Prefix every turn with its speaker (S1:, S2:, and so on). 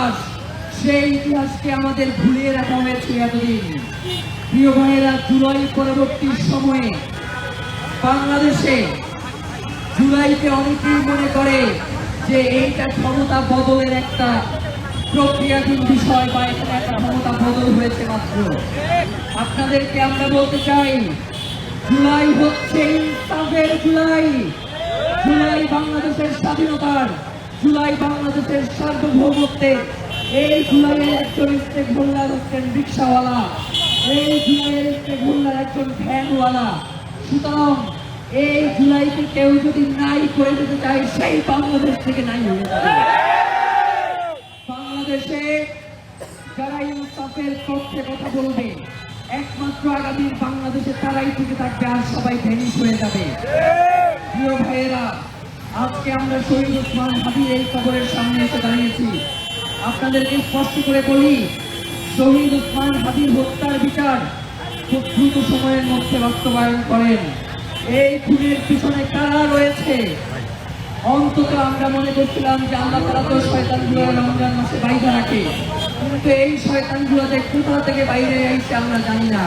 S1: ইতিহাস, সেই ইতিহাসকে আমাদের ভুলিয়ে রাখা হয়েছে এতদিন। প্রিয় ভাইয়েরা, জুলাই পরবর্তী সময়ে বাংলাদেশে জুলাইকে অনেকেই মনে করে যে এইটা ক্ষমতা বদলের একটা প্রক্রিয়াধীন বিষয় বা এখানে একটা ক্ষমতা বদল হয়েছে মাত্র। আপনাদেরকে আমরা বলতে চাই, জুলাই হচ্ছে ইনসাফের জুলাই, জুলাই বাংলাদেশের স্বাধীনতার, জুলাই বাংলাদেশের সার্বভৌমত্বের। এই জুলাইয়ের একজন স্টেক হোল্ডার হচ্ছেন রিক্সাওয়ালা, এই জুলাইয়ের স্টেক হোল্ডার একজন ভ্যানওয়ালা। সুতরাং এই জুলাইকে কেউ যদি নাই করে দিতে চায়, সেই বাংলাদেশ থেকে নাই হয়ে যাবে। বাংলাদেশে যারা ইনসাফের পক্ষে কথা বলবে, একমাত্র আগামীর বাংলাদেশে তারাই টিকে থাকবে, আর সবাই ভ্যানিশ হয়ে যাবে। প্রিয় ভাইয়েরা, আজকে আমরা শহীদ ওসমান হাদির এই কবরের সামনে এসে দাঁড়িয়েছি। আপনাদেরকে স্পষ্ট করে বলি, শহীদ ওসমান হাদির হত্যার বিচার খুব দ্রুত সময়ের মধ্যে বাস্তবায়ন করেন। এই খুনের পিছনে কারা রয়েছে? অন্তত আমরা মনে করছিলাম যে আল্লাহ তাআলা তো শয়তানগুলো রমজান মাসে বাইরে রাখে, কিন্তু এই শয়তানগুলো যে কোথা থেকে বাইরে আইছে আমরা জানি না।